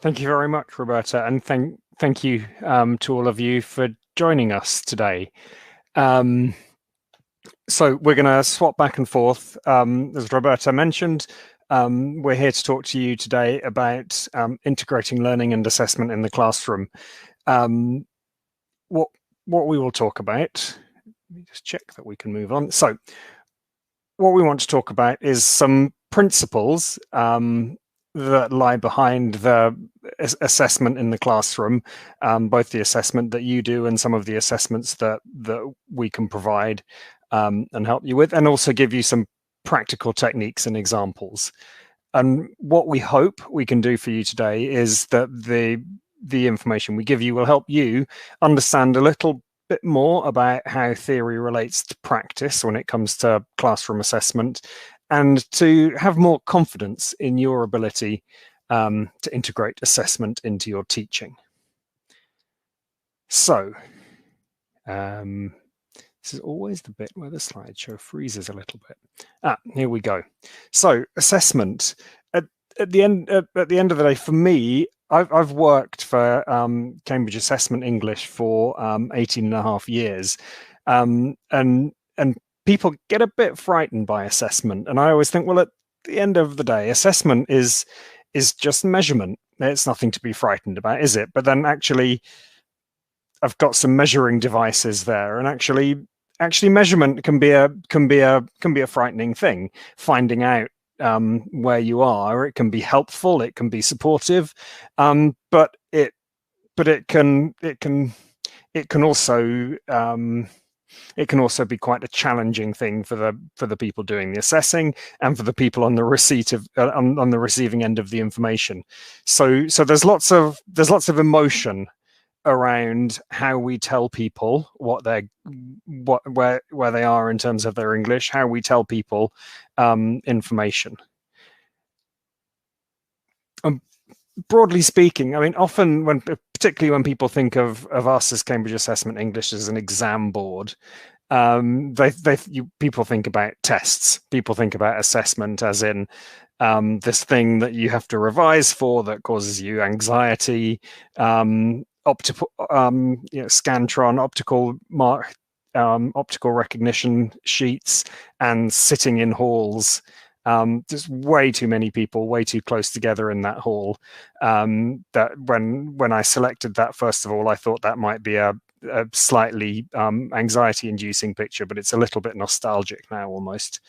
Thank you very much, Roberta, and thank you to all of you for joining us today. So we're going to swap back and forth. As Roberta mentioned, we're here to talk to you today about integrating learning and assessment in the classroom. What we will talk about, let me just check that we can move on. So what we want to talk about is some principles that lie behind the assessment in the classroom, both the assessment that you do and some of the assessments that we can provide and help you with, and also give you some practical techniques and examples. And what we hope we can do for you today is that the information we give you will help you understand a little bit more about how theory relates to practice when it comes to classroom assessment, and to have more confidence in your ability to integrate assessment into your teaching. So, this is always the bit where the slideshow freezes a little bit. Here we go. So, assessment. At the end of the day, for me, I've worked for Cambridge Assessment English for 18 and a half years, and people get a bit frightened by assessment, and I always think, well, at the end of the day, assessment is just measurement. It's nothing to be frightened about, is it? But then actually, I've got some measuring devices there, and actually measurement can be a frightening thing. Finding out where you are, it can be helpful, it can be supportive, but it can also be quite a challenging thing for the people doing the assessing and for the people on the on the receiving end of the information. So there's lots of emotion around how we tell people where they are in terms of their English, how we tell people information. Broadly speaking, I mean, often particularly when people think of us as Cambridge Assessment English as an exam board, people think about tests. People think about assessment as in this thing that you have to revise for that causes you anxiety. Scantron, optical recognition sheets, and sitting in halls. There's way too many people, way too close together in that hall. That when I selected that, first of all, I thought that might be a slightly anxiety-inducing picture, but it's a little bit nostalgic now, almost.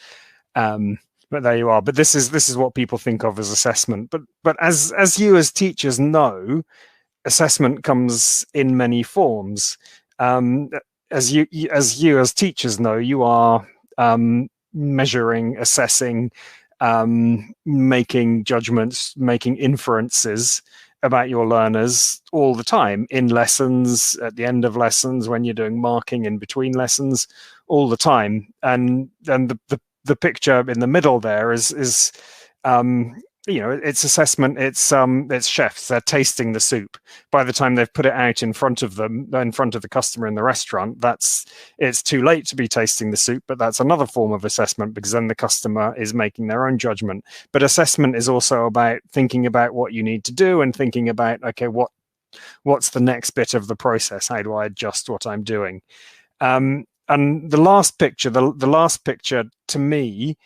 But there you are. But this is what people think of as assessment. But as you as teachers know, assessment comes in many forms. As you as teachers know, you are measuring, assessing, making judgments, making inferences about your learners all the time, in lessons, at the end of lessons, when you're doing marking in between lessons, all the time. And the picture in the middle there is it's assessment. It's chefs. They're tasting the soup. By the time they've put it out in front of the customer in the restaurant, it's too late to be tasting the soup. But that's another form of assessment, because then the customer is making their own judgment. But assessment is also about thinking about what you need to do and thinking about, okay, what's the next bit of the process? How do I adjust what I'm doing? And the last picture to me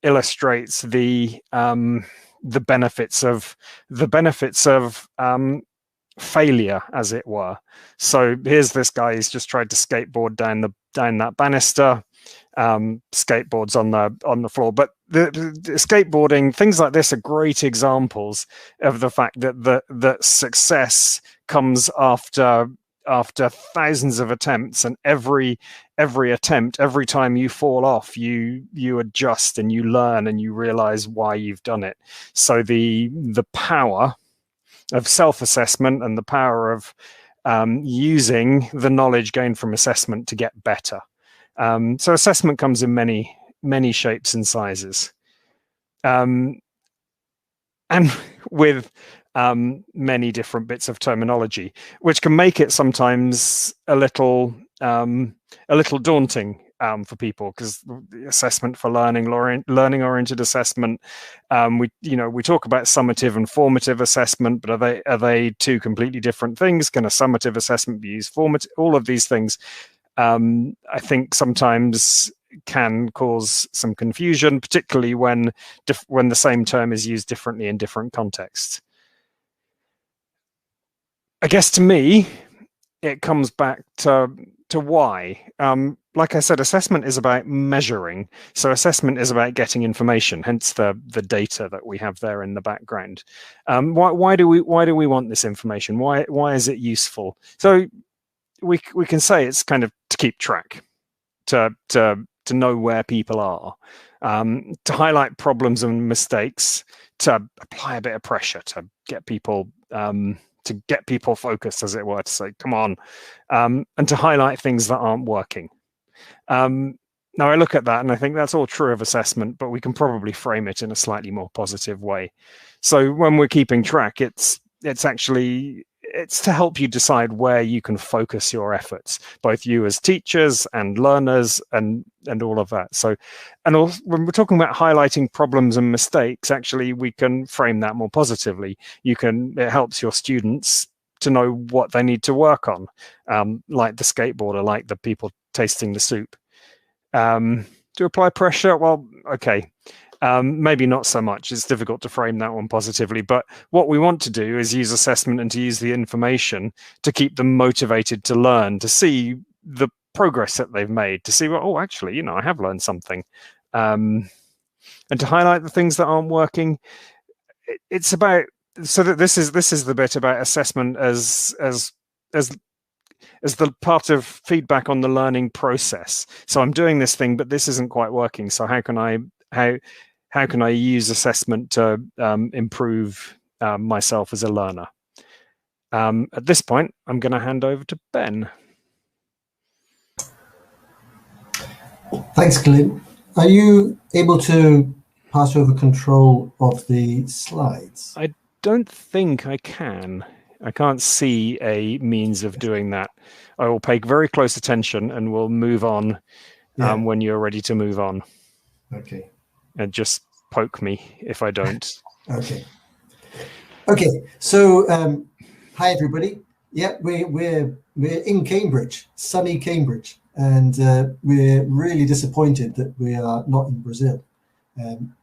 illustrates the benefits of failure, as it were. So here's this guy who's just tried to skateboard down that banister. Skateboards on the floor, but the skateboarding, things like this are great examples of the fact that success comes after thousands of attempts, and every attempt, every time you fall off, you adjust and you learn and you realize why you've done it. So the power of self-assessment and the power of using the knowledge gained from assessment to get better. So assessment comes in many shapes and sizes, and with many different bits of terminology, which can make it sometimes a little daunting. for people, because assessment for learning-oriented assessment, we talk about summative and formative assessment, but are they two completely different things? Can a summative assessment be used formative? All of these things, I think, sometimes can cause some confusion, particularly when the same term is used differently in different contexts. I guess to me, it comes back to why. Like I said, assessment is about measuring. So assessment is about getting information, hence the data that we have there in the background. Why do we want this information? Why is it useful? So we can say it's kind of to keep track, to know where people are, to highlight problems and mistakes, to apply a bit of pressure, to get people focused, as it were, to say, come on, and to highlight things that aren't working. Now I look at that and I think that's all true of assessment, but we can probably frame it in a slightly more positive way. So when we're keeping track, it's to help you decide where you can focus your efforts, both you as teachers and learners and all of that. So, and also, when we're talking about highlighting problems and mistakes, actually we can frame that more positively. It helps your students to know what they need to work on, like the skateboarder, like the people tasting the soup. To apply pressure, well, okay. Maybe not so much. It's difficult to frame that one positively, but what we want to do is use assessment and to use the information to keep them motivated to learn, to see the progress that they've made, to see, well, oh, actually, I have learned something, and to highlight the things that aren't working. It's about, so that this is the bit about assessment as the part of feedback on the learning process. So I'm doing this thing, but this isn't quite working. So how can I use assessment to improve myself as a learner? At this point, I'm going to hand over to Ben. Thanks, Glyn. Are you able to pass over control of the slides? I don't think I can. I can't see a means of doing that. I will pay very close attention and we'll move on when you're ready to move on. Okay. And just poke me if I don't. Okay. So hi everybody. Yeah, we're in Cambridge, sunny Cambridge, and we're really disappointed that we are not in Brazil.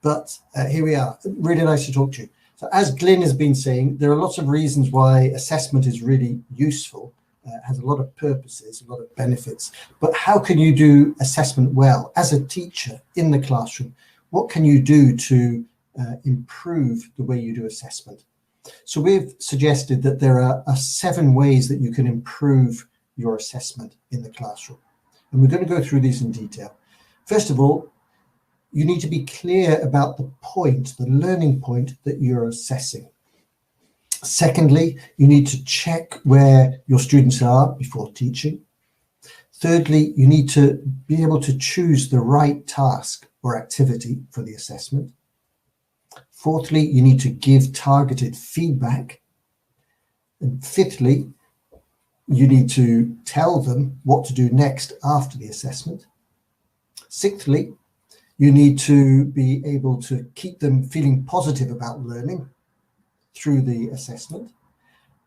But here we are. Really nice to talk to you. So as Glyn has been saying, there are lots of reasons why assessment is really useful. Has a lot of purposes, a lot of benefits. But how can you do assessment well as a teacher in the classroom? What can you do to improve the way you do assessment? So we've suggested that there are 7 ways that you can improve your assessment in the classroom. And we're going to go through these in detail. First of all, you need to be clear about the point, the learning point that you're assessing. Secondly, you need to check where your students are before teaching. Thirdly, you need to be able to choose the right task or activity for the assessment. Fourthly, you need to give targeted feedback. And fifthly, you need to tell them what to do next after the assessment. Sixthly, you need to be able to keep them feeling positive about learning through the assessment.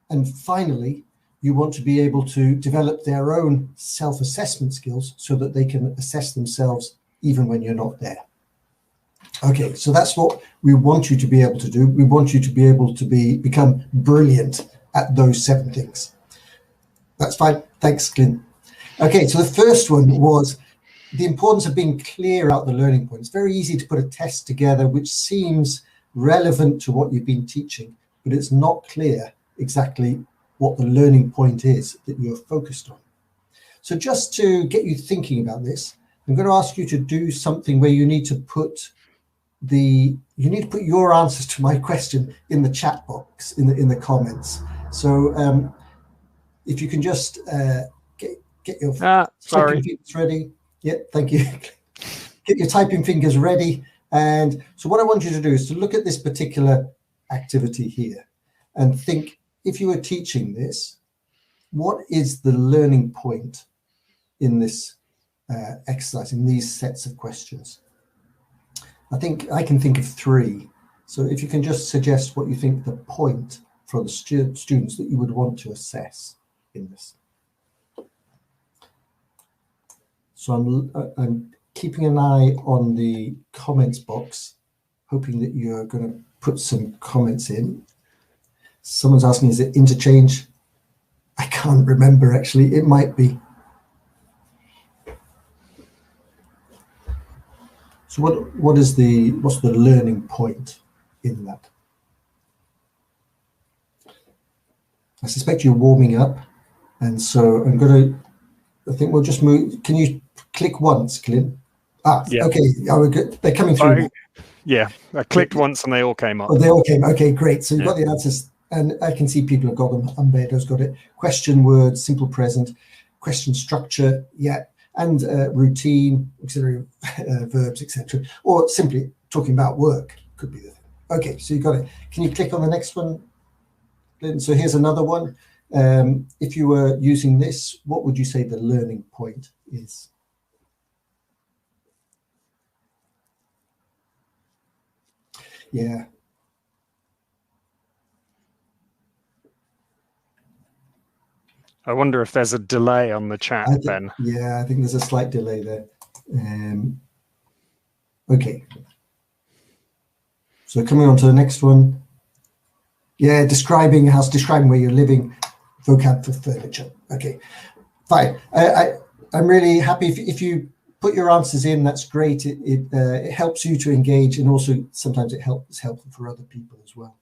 And finally, you want to be able to develop their own self-assessment skills so that they can assess themselves even when you're not there. Okay, so that's what we want you to be able to do. We want you to be able to become brilliant at those 7 things. That's fine. Thanks, Glyn. Okay, so the first one was the importance of being clear about the learning point. It's very easy to put a test together which seems relevant to what you've been teaching, but it's not clear exactly what the learning point is that you're focused on. So just to get you thinking about this, I'm going to ask you to do something where you need to put your answers to my question in the chat box, in the comments. So if you can just get your typing fingers ready. Yeah, thank you. Get your typing fingers ready. And so what I want you to do is to look at this particular activity here and think, if you were teaching this, what is the learning point in this exercise, in these sets of questions. I think I can think of 3. So if you can just suggest what you think the point for the students that you would want to assess in this. So I'm keeping an eye on the comments box, hoping that you're going to put some comments in. Someone's asking, is it interchange? I can't remember, actually. It might be. So what's the learning point in that? I suspect you're warming up, and so I think we'll just move. Can you click once, Glyn? Yeah. Okay. Oh, we're good. They're coming through now. Yeah, I clicked once and they all came up. Oh, they all came. Okay, great. So you've got the answers, and I can see people have got them. Umberto's got it. Question words, simple present, question structure, yeah, and routine, auxiliary verbs, etc. Or simply talking about work could be the thing. Okay, so you got it. Can you click on the next one? So here's another one. If you were using this, what would you say the learning point is? Yeah. I wonder if there's a delay on the chat, Ben. Yeah, I think there's a slight delay there. Okay. So coming on to the next one. Yeah, describing where you're living, vocab for furniture. Okay, fine. I'm really happy if you put your answers in. That's great. It helps you to engage, and also sometimes it's helpful for other people as well.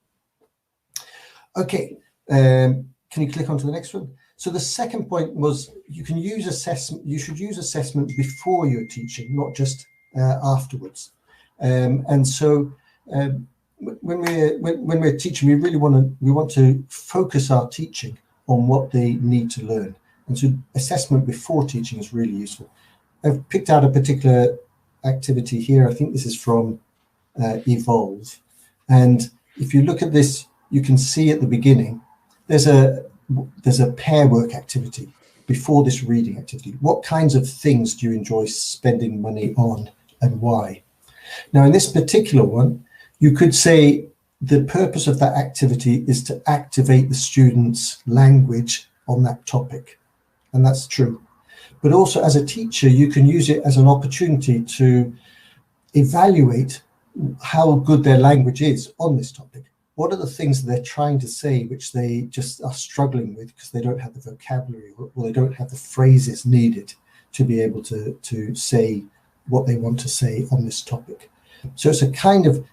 Okay, can you click on to the next one? So the second point was you can use assessment. You should use assessment before you're teaching, not just afterwards. And so when we're teaching, we want to focus our teaching on what they need to learn. And so assessment before teaching is really useful. I've picked out a particular activity here. I think this is from Evolve. And if you look at this, you can see at the beginning, there's a pair work activity before this reading activity. What kinds of things do you enjoy spending money on and why? Now, in this particular one, you could say the purpose of that activity is to activate the student's language on that topic. And that's true. But also as a teacher, you can use it as an opportunity to evaluate how good their language is on this topic. What are the things that they're trying to say which they just are struggling with because they don't have the vocabulary or they don't have the phrases needed to be able to say what they want to say on this topic. So it's a kind of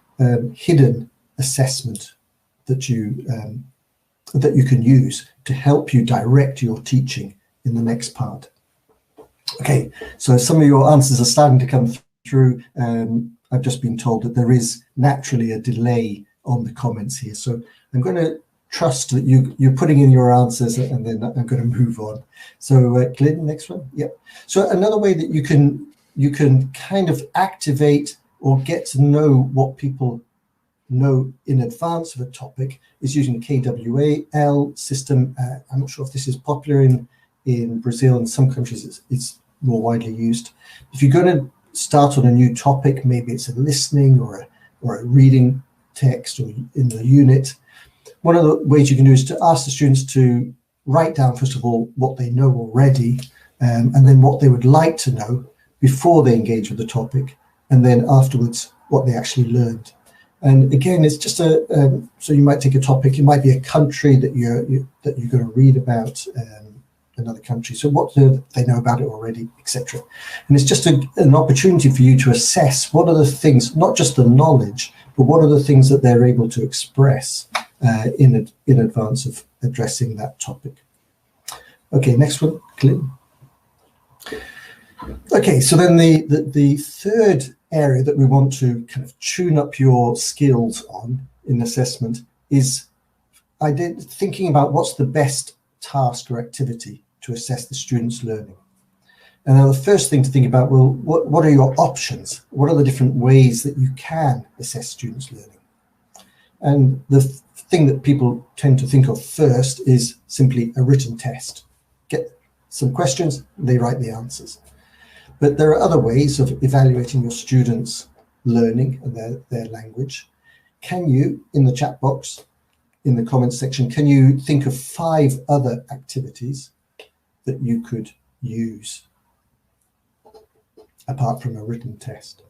hidden assessment that you can use to help you direct your teaching in the next part. Okay, so some of your answers are starting to come through. I've just been told that there is naturally a delay on the comments here. So I'm going to trust that you're putting in your answers, and then I'm going to move on. So Glyn, next one. Yep. So another way that you can kind of activate or get to know what people know in advance of a topic is using KwaL system. I'm not sure if this is popular in Brazil. In some countries it's more widely used. If you're going to start on a new topic, maybe it's a listening or a reading text or in the unit, one of the ways you can do is to ask the students to write down, first of all, what they know already, and then what they would like to know before they engage with the topic, and then afterwards what they actually learned. And again, it's just so you might take a topic, it might be a country that you're going to read about, another country. So what do they know about it already, etc. And it's just an opportunity for you to assess what are the things, not just the knowledge, but what are the things that they're able to express in advance of addressing that topic. Okay, next one, Glyn. Okay, so then the third area that we want to kind of tune up your skills on in assessment is thinking about what's the best task or activity to assess the student's learning. And now the first thing to think about, well, what are your options? What are the different ways that you can assess students' learning? And the thing that people tend to think of first is simply a written test. Get some questions, they write the answers. But there are other ways of evaluating your students' learning and their language. Can you, in the chat box, in the comments section, can you think of 5 other activities that you could use apart from a written test?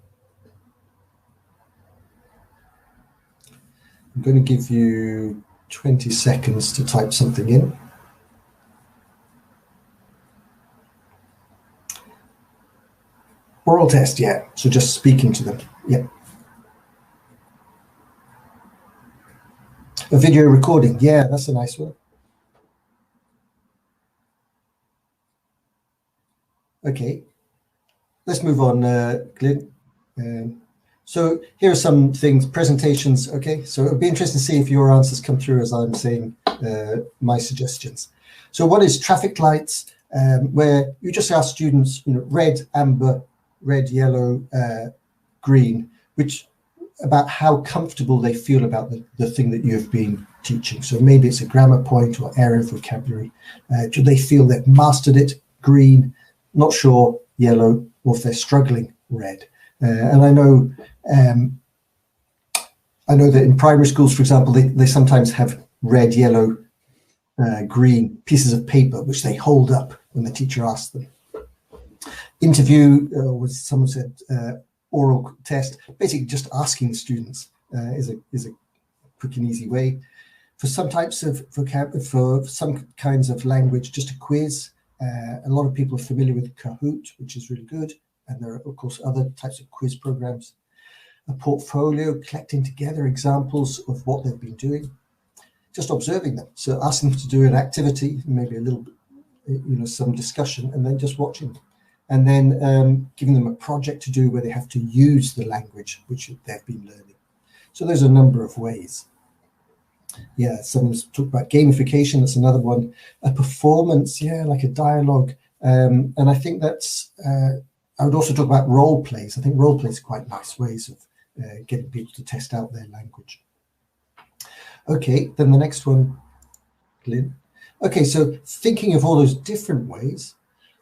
I'm going to give you 20 seconds to type something in. Oral test, yeah. So just speaking to them, yeah. A video recording, yeah, that's a nice one. Okay, let's move on, Glyn. So here are some things, presentations, okay? So it'll be interesting to see if your answers come through as I'm saying my suggestions. So one is traffic lights, where you just ask students, red, amber, red, yellow, green, which about how comfortable they feel about the thing that you've been teaching. So maybe it's a grammar point or area of vocabulary. Do they feel they've mastered it? Green, not sure, yellow, or if they're struggling, red. And I know that in primary schools, for example, they sometimes have red, yellow, green pieces of paper which they hold up when the teacher asks them. Interview, was someone said, oral test, basically just asking students is a quick and easy way. For some types of vocab, for some kinds of language, just a quiz. A lot of people are familiar with Kahoot, which is really good. And there are, of course, other types of quiz programs. A portfolio, collecting together examples of what they've been doing. Just observing them. So asking them to do an activity, maybe a little bit, some discussion, and then just watching them. And then giving them a project to do where they have to use the language which they've been learning. So there's a number of ways. Yeah, someone's talked about gamification, that's another one. A performance, yeah, like a dialogue. And I think that's, I would also talk about role plays. I think role plays are quite nice ways of getting people to test out their language. Okay, then the next one, Glyn. Okay, so thinking of all those different ways,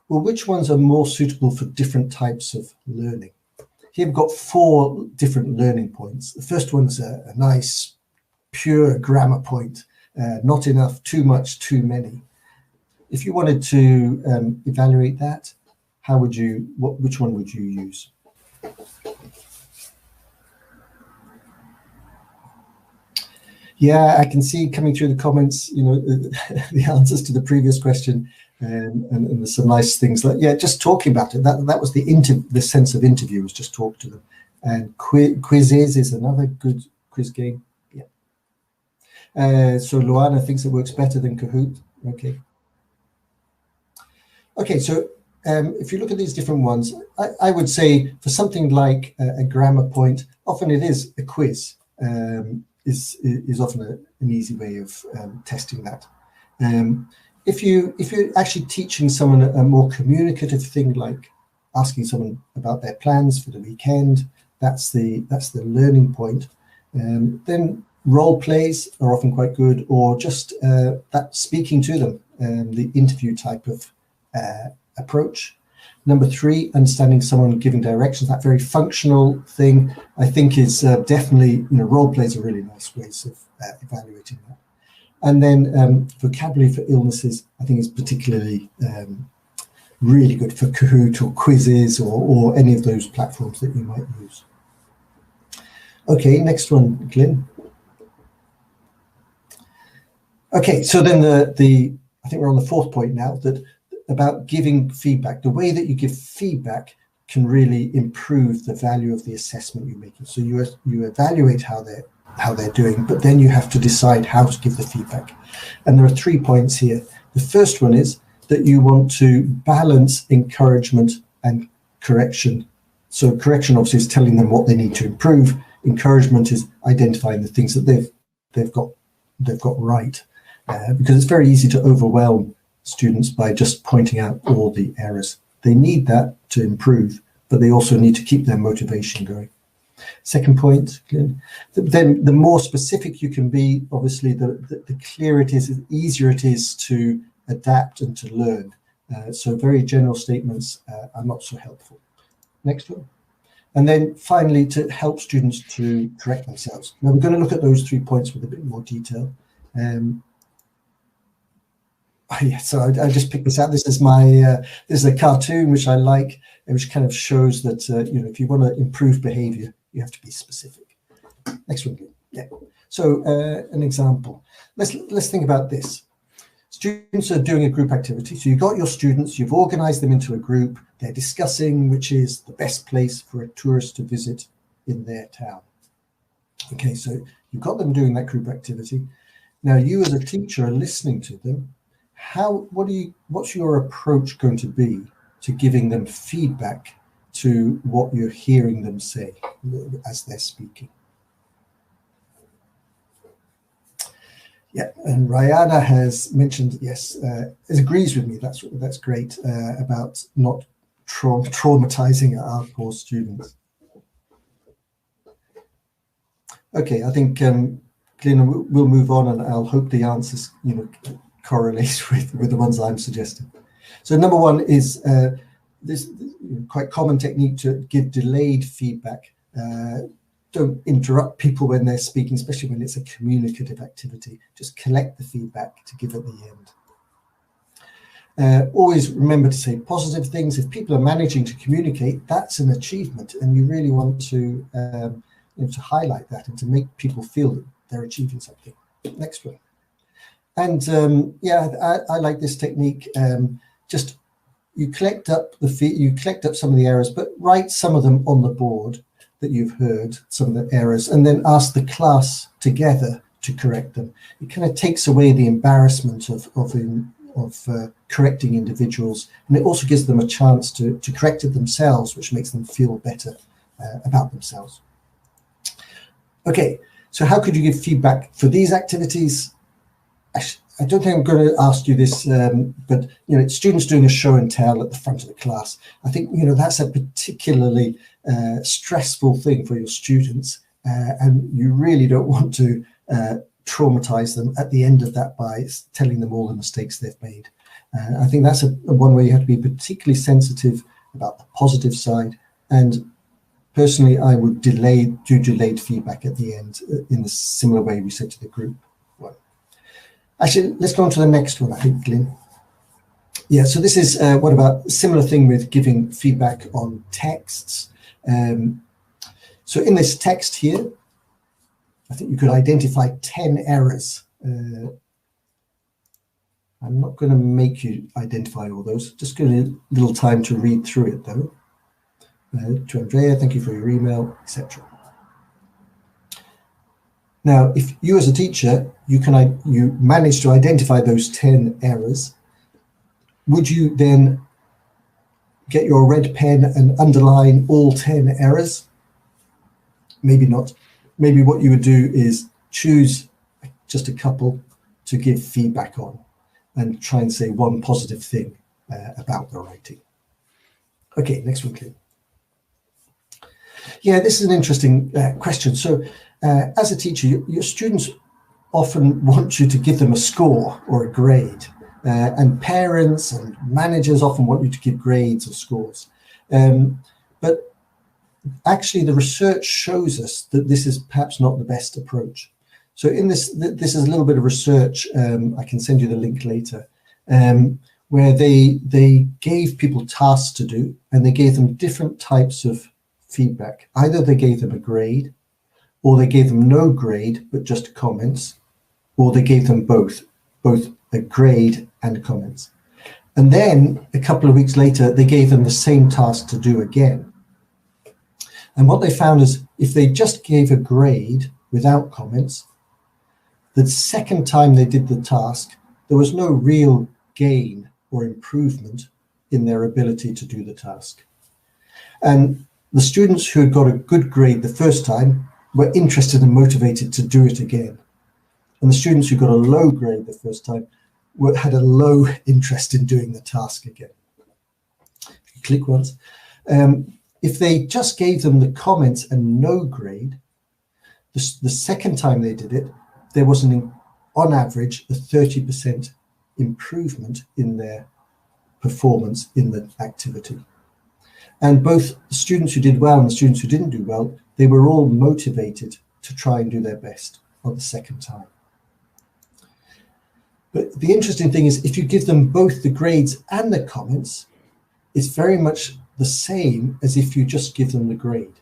well, which ones are more suitable for different types of learning? Here we've got 4 different learning points. The first one's a nice, pure grammar point, not enough, too much, too many. If you wanted to evaluate that, how would you, which one would you use? Yeah, I can see coming through the comments, the answers to the previous question, and there's some nice things like, yeah, just talking about it. That was the sense of interview, was just talk to them. And quizzes is another good quiz game. Yeah. So Luana thinks it works better than Kahoot. Okay. Okay, so if you look at these different ones, I would say for something like a grammar point, often it is a quiz. Is often an easy way of testing that. If you're actually teaching someone a more communicative thing, like asking someone about their plans for the weekend, that's the learning point. Then role plays are often quite good, or just that speaking to them, the interview type of approach. Number 3, understanding someone, giving directions, that very functional thing, I think is definitely, role plays are really nice ways of evaluating that. And then vocabulary for illnesses, I think is particularly really good for Kahoot or quizzes or any of those platforms that you might use. Okay, next one, Glyn. Okay, so then I think we're on the 4th point now, that about giving feedback. The way that you give feedback can really improve the value of the assessment you're making. So you evaluate how they're doing, but then you have to decide how to give the feedback. And there are 3 points here. The first one is that you want to balance encouragement and correction. So correction obviously is telling them what they need to improve. Encouragement is identifying the things that they've got right, because it's very easy to overwhelm students by just pointing out all the errors. They need that to improve, but they also need to keep their motivation going. Second point, Glyn, then the more specific you can be, obviously, the clearer it is, the easier it is to adapt and to learn. So very general statements are not so helpful. Next one. And then finally, to help students to correct themselves. Now we're going to look at those 3 points with a bit more detail. Yeah, so I just picked this out. This is my this is a cartoon which I like, which kind of shows that you know, if you want to improve behaviour, you have to be specific. Next one, yeah. So an example. Let's think about this. Students are doing a group activity. So you've got your students, you've organised them into a group. They're discussing which is the best place for a tourist to visit in their town. Okay, so you've got them doing that group activity. Now you as a teacher are listening to them. What's your approach going to be to giving them feedback to what you're hearing them say as they're speaking? Yeah, and Rihanna has mentioned, yes, agrees with me. That's great about not traumatizing our poor students. Okay, I think Glyn, we'll move on, and I'll hope the answers, you know, correlate with the ones I'm suggesting. So number one is this quite common technique to give delayed feedback. Don't interrupt people when they're speaking, especially when it's a communicative activity. Just collect the feedback to give at the end. Always remember to say positive things. If people are managing to communicate, that's an achievement, and you really want to, you know, to highlight that and to make people feel that they're achieving something. Next one. And yeah, I like this technique. Just you collect up some of the errors, but write some of them on the board that you've heard, some of the errors, and then ask the class together to correct them. It kind of takes away the embarrassment of correcting individuals, and it also gives them a chance to correct it themselves, which makes them feel better about themselves. Okay, so how could you give feedback for these activities? I don't think I'm going to ask you this, but you know, students doing a show and tell at the front of the class. I think, you know, that's a particularly stressful thing for your students, and you really don't want to traumatize them at the end of that by telling them all the mistakes they've made. I think that's one where you have to be particularly sensitive about the positive side. And personally, I would do delayed feedback at the end in the similar way we said to the group one. Actually, let's go on to the next one, I think, Glyn. Yeah, so this is what about similar thing with giving feedback on texts. So in this text here, I think you could identify 10 errors. I'm not going to make you identify all those. Just give you a little time to read through it, though. To Andrea, thank you for your email, etc. Now, if you as a teacher, you manage to identify those 10 errors, would you then get your red pen and underline all 10 errors? Maybe not. Maybe what you would do is choose just a couple to give feedback on and try and say one positive thing about the writing. Okay, next one, Glyn. Yeah, this is an interesting question. So as a teacher, your students often want you to give them a score or a grade, and parents and managers often want you to give grades or scores. But actually, the research shows us that this is perhaps not the best approach. So in this is a little bit of research, I can send you the link later, where they gave people tasks to do, and they gave them different types of feedback. Either they gave them a grade, or they gave them no grade, but just comments, or they gave them both a grade and comments. And then a couple of weeks later, they gave them the same task to do again. And what they found is if they just gave a grade without comments, the second time they did the task, there was no real gain or improvement in their ability to do the task. And the students who had got a good grade the first time were interested and motivated to do it again. And the students who got a low grade the first time had a low interest in doing the task again. Click once. If they just gave them the comments and no grade, the second time they did it, there was on average a 30% improvement in their performance in the activity. And both the students who did well and the students who didn't do well, they were all motivated to try and do their best on the second time. But the interesting thing is, if you give them both the grades and the comments, it's very much the same as if you just give them the grade.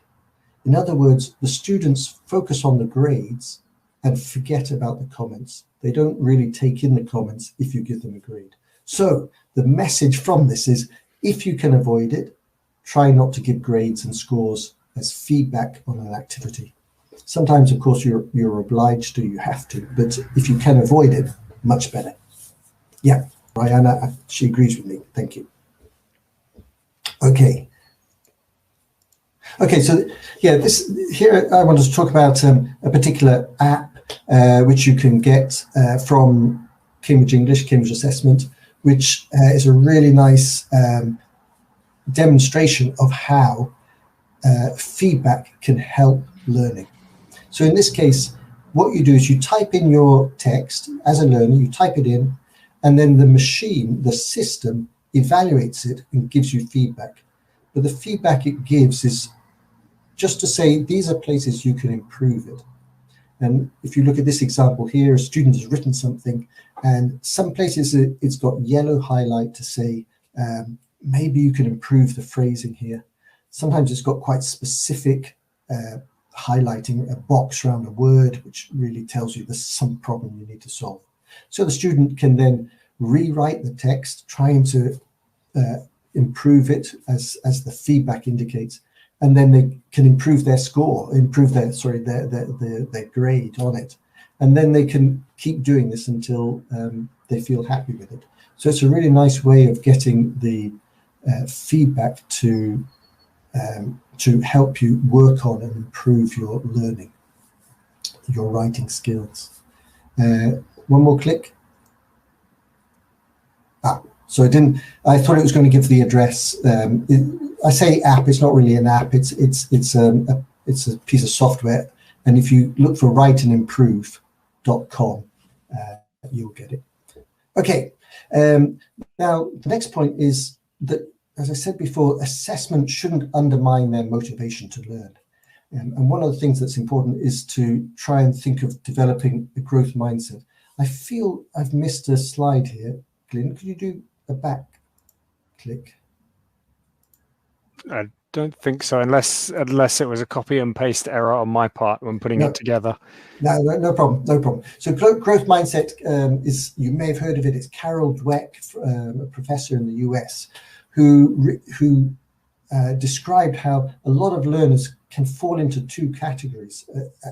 In other words, the students focus on the grades and forget about the comments. They don't really take in the comments if you give them a grade. So the message from this is, if you can avoid it, try not to give grades and scores as feedback on an activity. Sometimes, of course, you're obliged to, you have to, but if you can avoid it, much better. Yeah, Rihanna, she agrees with me. Thank you. Okay. Okay, so yeah, here I want to talk about a particular app which you can get from Cambridge English, Cambridge Assessment, which is a really nice demonstration of how feedback can help learning. So in this case, what you do is you type in your text as a learner, you type it in, and then the machine, the system, evaluates it and gives you feedback. But the feedback it gives is just to say, these are places you can improve it. And if you look at this example here, a student has written something, and some places it's got yellow highlight to say, maybe you can improve the phrasing here. Sometimes it's got quite specific highlighting, a box around a word, which really tells you there's some problem you need to solve. So the student can then rewrite the text, trying to improve it as the feedback indicates, and then they can improve their score, improve their grade on it, and then they can keep doing this until they feel happy with it. So it's a really nice way of getting the feedback to help you work on and improve your learning, your writing skills. One more click. So I thought it was going to give the address. I say app, it's not really an app. It's a piece of software. And if you look for writeandimprove.com, you'll get it. Okay. Now, the next point is that, as I said before, assessment shouldn't undermine their motivation to learn. And one of the things that's important is to try and think of developing a growth mindset. I feel I've missed a slide here. Glyn, could you do a back click? I don't think so, unless it was a copy and paste error on my part when putting it together. No problem, no problem. So growth mindset is, you may have heard of it, it's Carol Dweck, a professor in the US, who described how a lot of learners can fall into two categories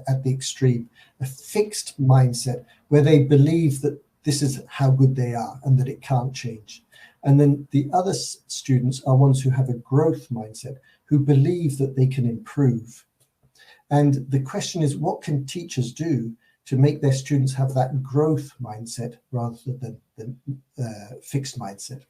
at the extreme: a fixed mindset, where they believe that this is how good they are and that it can't change. And then the other students are ones who have a growth mindset, who believe that they can improve. And the question is, what can teachers do to make their students have that growth mindset rather than fixed mindset?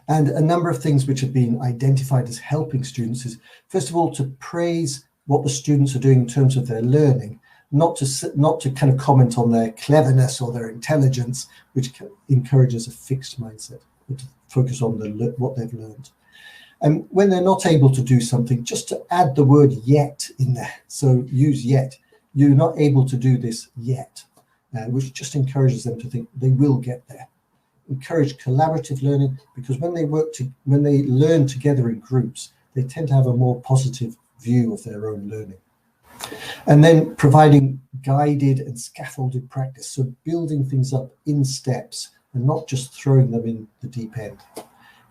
And a number of things which have been identified as helping students is, first of all, to praise what the students are doing in terms of their learning, not to kind of comment on their cleverness or their intelligence, which encourages a fixed mindset, but to focus on what they've learned. And when they're not able to do something, just to add the word yet in there. So use yet. You're not able to do this yet, which just encourages them to think they will get there. Encourage collaborative learning, because when they learn together in groups, they tend to have a more positive view of their own learning. And then providing guided and scaffolded practice, so building things up in steps and not just throwing them in the deep end.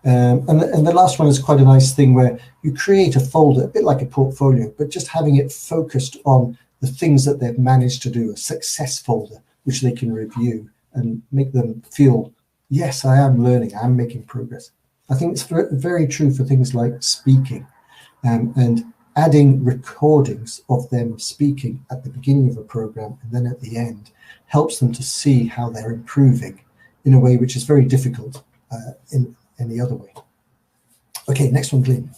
And the last one is quite a nice thing, where you create a folder, a bit like a portfolio, but just having it focused on the things that they've managed to do, a success folder, which they can review and make them feel, yes, I am learning, I'm making progress. I think it's very true for things like speaking, and adding recordings of them speaking at the beginning of a program and then at the end helps them to see how they're improving in a way which is very difficult in any other way. Okay, next one, Glyn.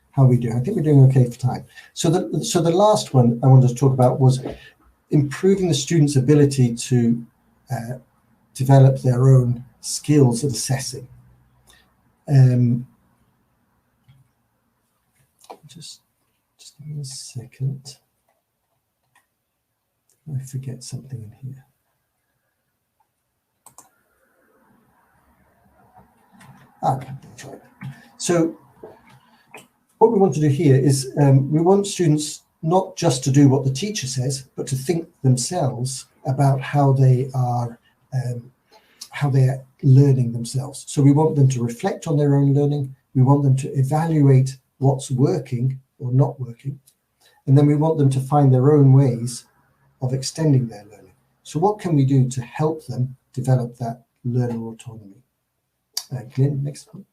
How are we doing? I think we're doing okay for time. So the last one I wanted to talk about was improving the students' ability to develop their own skills at assessing. Just give me a second. I forget something in here. Okay, that's right. So what we want to do here is we want students not just to do what the teacher says, but to think themselves about how they are learning themselves. So we want them to reflect on their own learning. We want them to evaluate what's working or not working. And then we want them to find their own ways of extending their learning. So what can we do to help them develop that learner autonomy? Glyn, next one.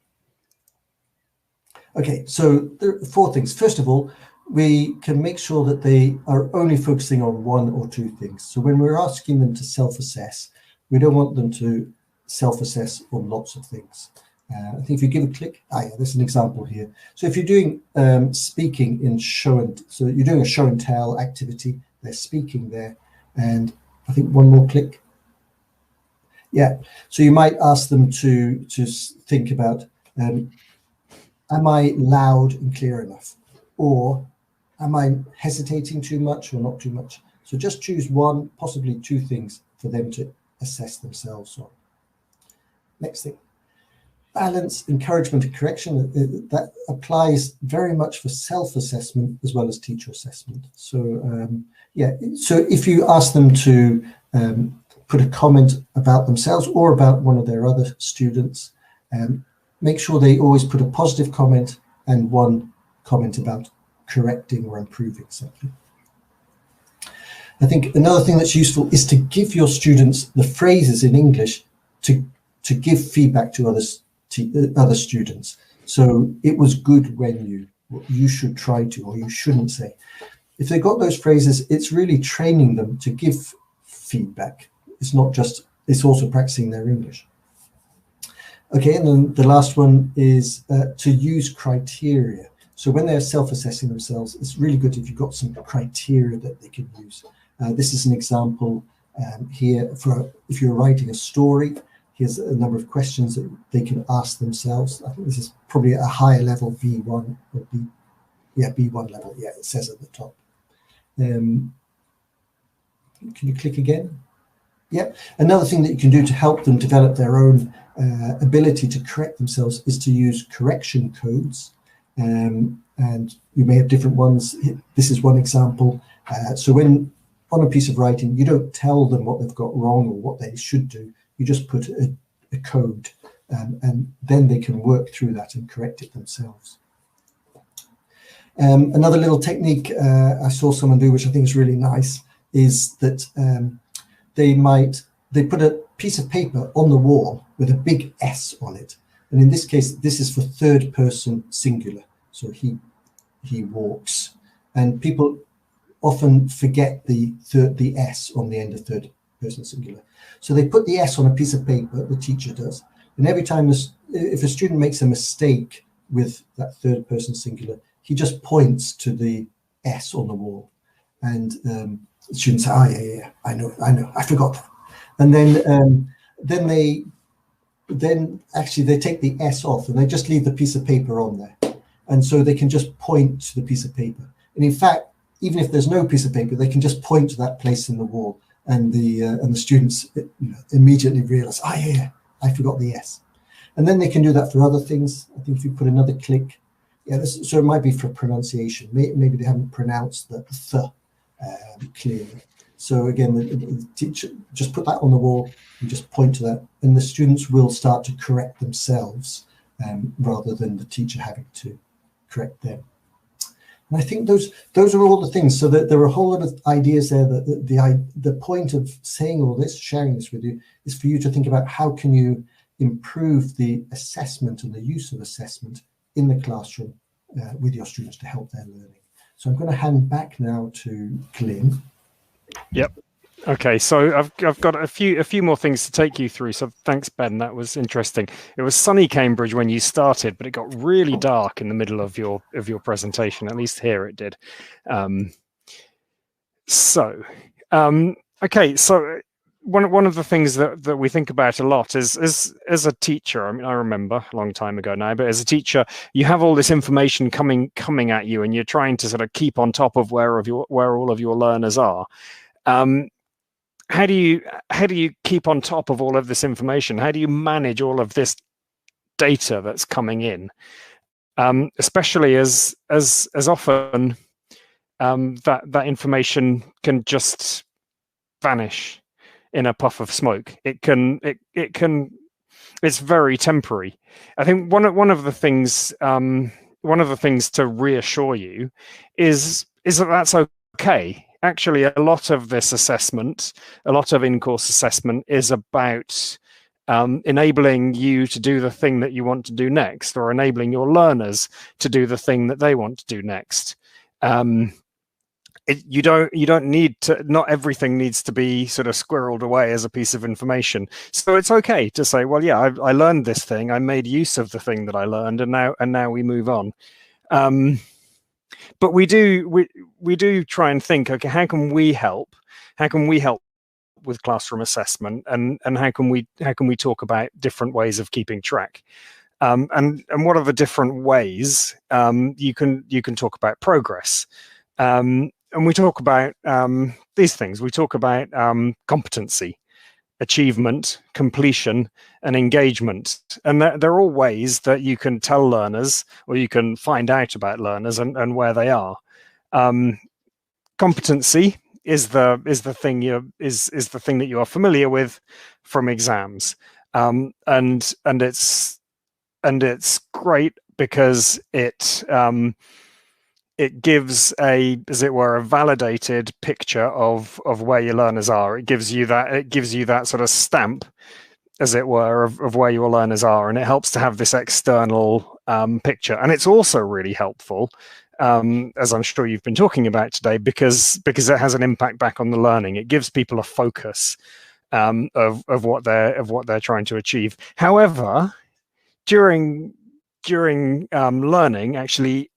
Okay, so there are 4 things. First of all, we can make sure that they are only focusing on 1 or 2 things. So when we're asking them to self-assess, we don't want them to self-assess on lots of things. I think if you give a click, yeah, there's an example here. So if you're doing speaking in so you're doing a show and tell activity, they're speaking there, and I think one more click. Yeah, so you might ask them to think about, am I loud and clear enough? Or am I hesitating too much or not too much? So just choose 1, possibly 2 things for them to assess themselves on. Next thing. Balance, encouragement, and correction. That applies very much for self-assessment as well as teacher assessment. So yeah, so if you ask them to put a comment about themselves or about one of their other students, make sure they always put a positive comment and 1 comment about correcting or improving something. I think another thing that's useful is to give your students the phrases in English to give feedback to other students. So it was good when you should try to, or you shouldn't say. If they got those phrases, it's really training them to give feedback. It's not just, it's also practicing their English. Okay, and then the last one is to use criteria. So when they're self-assessing themselves, it's really good if you've got some criteria that they can use. This is an example here for if you're writing a story. Here's a number of questions that they can ask themselves. I think this is probably a higher level, B1 or B1 level. Yeah, it says at the top. Can you click again? Yeah. Another thing that you can do to help them develop their own ability to correct themselves is to use correction codes. And you may have different ones. This is one example. So when on a piece of writing, you don't tell them what they've got wrong or what they should do. You just put a code, and then they can work through that and correct it themselves. Another little technique I saw someone do, which I think is really nice, is that they put a piece of paper on the wall with a big S on it. And in this case, this is for 3rd person singular. So he walks. And people often forget the S on the end of 3rd person singular. So they put the S on a piece of paper, the teacher does. And every time if a student makes a mistake with that 3rd person singular, he just points to the S on the wall. And the students say, oh, yeah, I know, I forgot. And then they take the S off and they just leave the piece of paper on there. And so they can just point to the piece of paper. And in fact, even if there's no piece of paper, they can just point to that place in the wall. And the students immediately realize, oh, yeah, I forgot the S. And then they can do that for other things. I think if you put another click, yeah, so it might be for pronunciation. Maybe they haven't pronounced the th clearly. So again, the teacher just put that on the wall and just point to that, and the students will start to correct themselves rather than the teacher having to correct them. And I think those are all the things. So that there are a whole lot of ideas there. That the point of saying all this, sharing this with you, is for you to think about how can you improve the assessment and the use of assessment in the classroom with your students to help their learning. So I'm going to hand back now to Glyn. Yep. Okay, so I've got a few more things to take you through. So thanks, Ben. That was interesting. It was sunny Cambridge when you started, but it got really dark in the middle of your presentation. At least here it did. Okay, so one of the things that we think about a lot is as a teacher. I mean, I remember a long time ago now, but as a teacher, you have all this information coming at you, and you're trying to sort of keep on top of where all of your learners are. How do you keep on top of all of this information? How do you manage all of this data that's coming in? Especially as often that information can just vanish in a puff of smoke. It's very temporary. I think one of the things to reassure you is that that's okay. Actually, a lot of this assessment, a lot of in-course assessment, is about enabling you to do the thing that you want to do next, or enabling your learners to do the thing that they want to do next. You don't need to, not everything needs to be sort of squirreled away as a piece of information. So it's okay to say, well, yeah, I learned this thing, I made use of the thing that I learned, and now we move on. But we do try and think, okay, how can we help? How can we help with classroom assessment, and how can we talk about different ways of keeping track? And what are the different ways you can talk about progress? And we talk about these things. We talk about competency, achievement, completion, and engagement. And they're all ways that you can tell learners, or you can find out about learners and where they are. Competency is the thing that you are familiar with from exams, and it's great because it gives as it were, a validated picture of where your learners are. It gives you that sort of stamp, as it were, of where your learners are, and it helps to have this external picture. And it's also really helpful, as I'm sure you've been talking about today, because it has an impact back on the learning. It gives people a focus of what they're trying to achieve. However, during learning, actually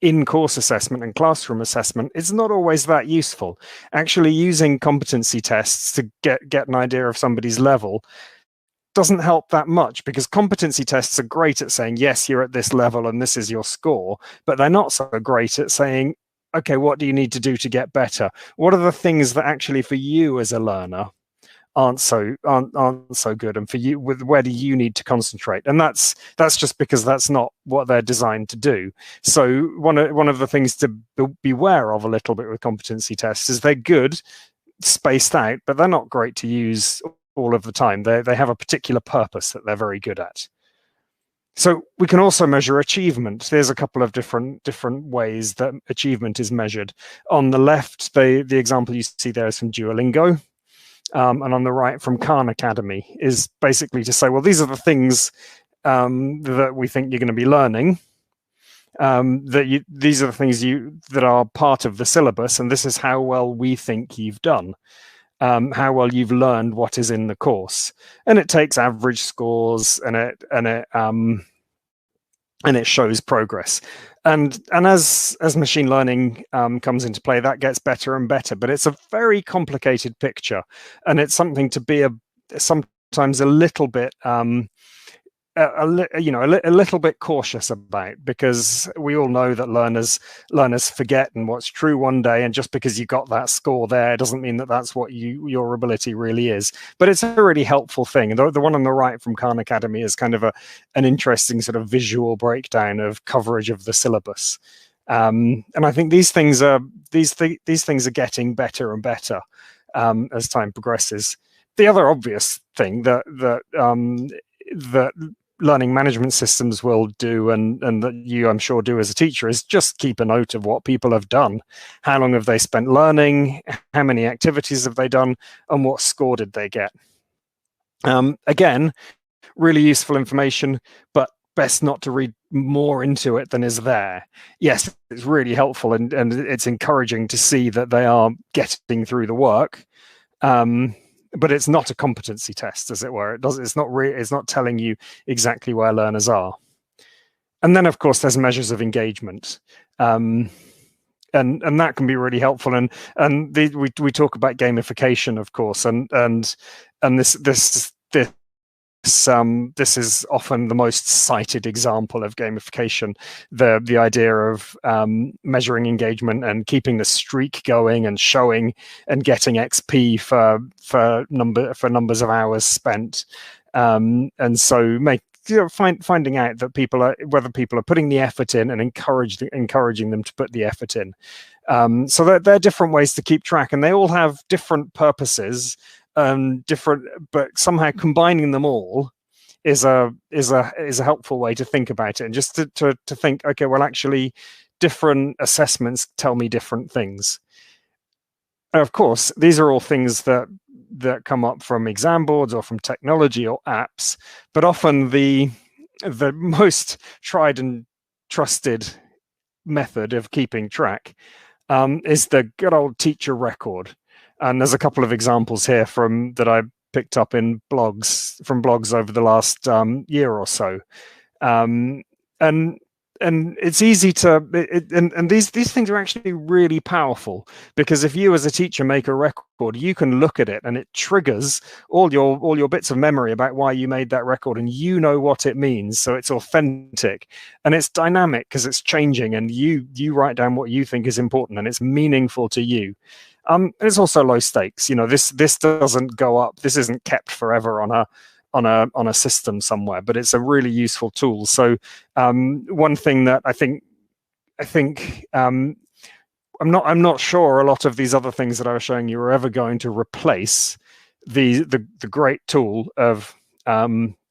in-course assessment and classroom assessment, it's not always that useful. Actually using competency tests to get an idea of somebody's level doesn't help that much, because competency tests are great at saying, yes, you're at this level and this is your score, but they're not so great at saying, okay, what do you need to do to get better? What are the things that actually for you as a learner aren't so good, and for you, where do you need to concentrate? And that's just because that's not what they're designed to do. So one of the things to beware of a little bit with competency tests is they're good spaced out, but they're not great to use all of the time. They have a particular purpose that they're very good at. So we can also measure achievement. There's a couple of different ways that achievement is measured. On the left, the example you see there is from Duolingo. And on the right from Khan Academy, is basically to say, well, these are the things that we think you're going to be learning. These are the things that are part of the syllabus, and this is how well we think you've done, how well you've learned what is in the course. And it takes average scores, and it shows progress. And as machine learning comes into play, that gets better and better. But it's a very complicated picture, and it's something to be sometimes a little bit a little bit cautious about, because we all know that learners forget, and what's true one day, and just because you got that score there doesn't mean that that's what your ability really is. But it's a really helpful thing. And the one on the right from Khan Academy is kind of an interesting sort of visual breakdown of coverage of the syllabus. And I think these things are getting better and better as time progresses. The other obvious thing that learning management systems will do, and that you, I'm sure, do as a teacher, is just keep a note of what people have done. How long have they spent learning? How many activities have they done? And what score did they get? Again, really useful information, but best not to read more into it than is there. Yes, it's really helpful, and it's encouraging to see that they are getting through the work. But it's not a competency test, as it were. It's not telling you exactly where learners are. And then, of course, there's measures of engagement. and that can be really helpful. And we talk about gamification, of course, and this is often the most cited example of gamification, the idea of measuring engagement and keeping the streak going and showing and getting XP for numbers of hours spent, and so finding out that whether people are putting the effort in and encouraging them to put the effort in. So there are different ways to keep track, and they all have different purposes. Different, but somehow combining them all is a helpful way to think about it, and just to think, okay, well, actually, different assessments tell me different things. And of course, these are all things that come up from exam boards or from technology or apps, but often the most tried and trusted method of keeping track is the good old teacher record. And there's a couple of examples here that I picked up in blogs over the last year or so, and it's easy to and these things are actually really powerful, because if you as a teacher make a record, you can look at it and it triggers all your bits of memory about why you made that record, and you know what it means. So it's authentic and it's dynamic because it's changing, and you write down what you think is important and it's meaningful to you. It's also low stakes. This doesn't go up. This isn't kept forever on a system somewhere, but it's a really useful tool. So one thing that I think I'm not sure a lot of these other things that I was showing you are ever going to replace the great tool of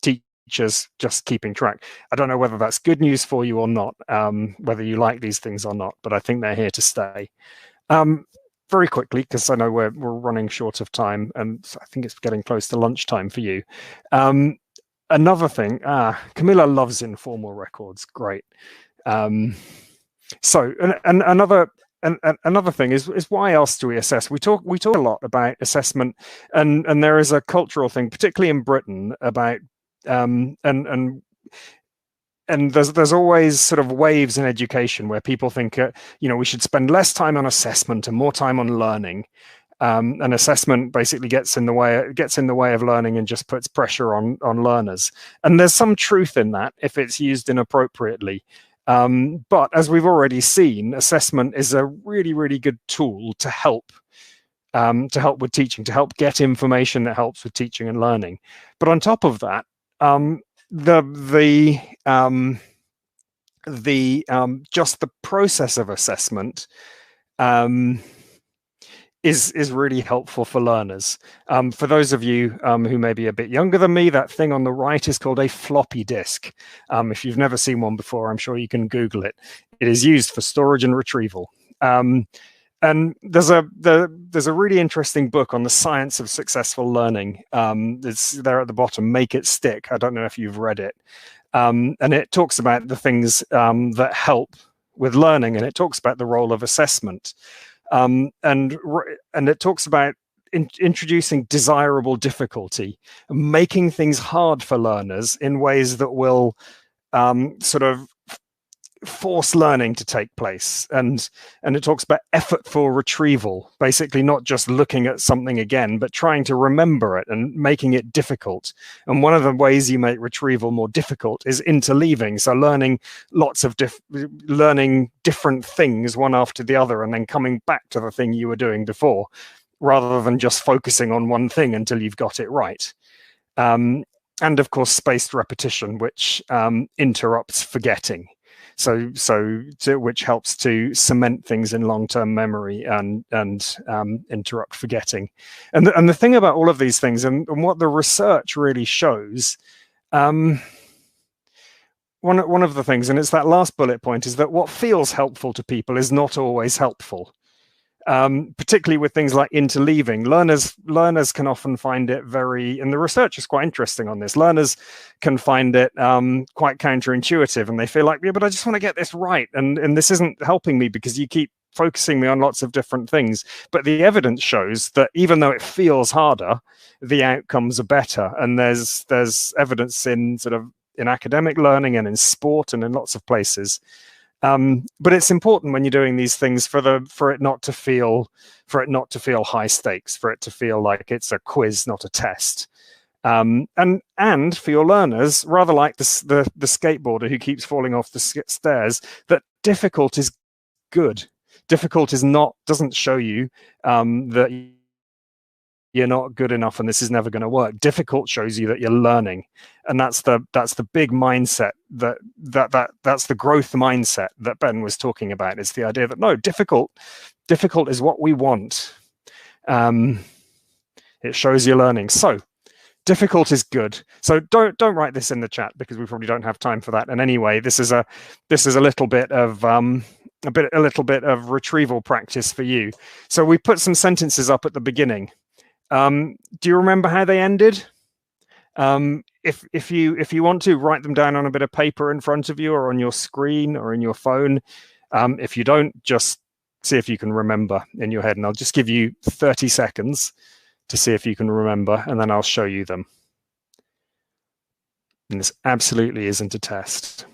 teachers just keeping track. I don't know whether that's good news for you or not, whether you like these things or not, but I think they're here to stay. Very quickly, because I know we're running short of time, and I think it's getting close to lunchtime for you. Another thing, Camilla loves informal records. Great. So another thing is why else do we assess? We talk a lot about assessment, and there is a cultural thing, particularly in Britain, about and there's always sort of waves in education where people think, we should spend less time on assessment and more time on learning. And assessment basically gets in the way of learning and just puts pressure on learners. And there's some truth in that if it's used inappropriately. But as we've already seen, assessment is a really, really good tool to help with teaching, to help get information that helps with teaching and learning. But on top of that, just the process of assessment is really helpful for learners. For those of you who may be a bit younger than me, that thing on the right is called a floppy disk. If you've never seen one before, I'm sure you can Google it. It is used for storage and retrieval. And there's a really interesting book on the science of successful learning. It's there at the bottom, Make It Stick. I don't know if you've read it. And it talks about the things that help with learning, and it talks about the role of assessment. And it talks about introducing desirable difficulty, making things hard for learners in ways that will sort of force learning to take place. And it talks about effortful retrieval, basically not just looking at something again, but trying to remember it and making it difficult. And one of the ways you make retrieval more difficult is interleaving. So learning different things one after the other, and then coming back to the thing you were doing before, rather than just focusing on one thing until you've got it right. And of course, spaced repetition, which interrupts forgetting. Which helps to cement things in long-term memory and interrupt forgetting. And the thing about all of these things, and what the research really shows, one of the things, and it's that last bullet point, is that what feels helpful to people is not always helpful. Particularly with things like interleaving. Learners can often find it and the research is quite interesting on this. Learners can find it quite counterintuitive, and they feel like, yeah, but I just want to get this right, and this isn't helping me because you keep focusing me on lots of different things. But the evidence shows that even though it feels harder, the outcomes are better. And there's evidence in academic learning and in sport and in lots of places But it's important when you're doing these things for it not to feel high stakes, for it to feel like it's a quiz, not a test. And for your learners, rather like the skateboarder who keeps falling off the stairs, that difficult is good. Difficult doesn't show you that you're not good enough and this is never going to work. Difficult shows you that you're learning, and that's the big mindset that's the growth mindset that Ben was talking about. It's the idea that no, difficult is what we want. It shows you're learning. So difficult is good. So don't write this in the chat because we probably don't have time for that. And anyway, this is a little bit of a little bit of retrieval practice for you. So we put some sentences up at the beginning. Do you remember how they ended? If you want to, write them down on a bit of paper in front of you or on your screen or in your phone. If you don't, just see if you can remember in your head, and I'll just give you 30 seconds to see if you can remember, and then I'll show you them. And this absolutely isn't a test.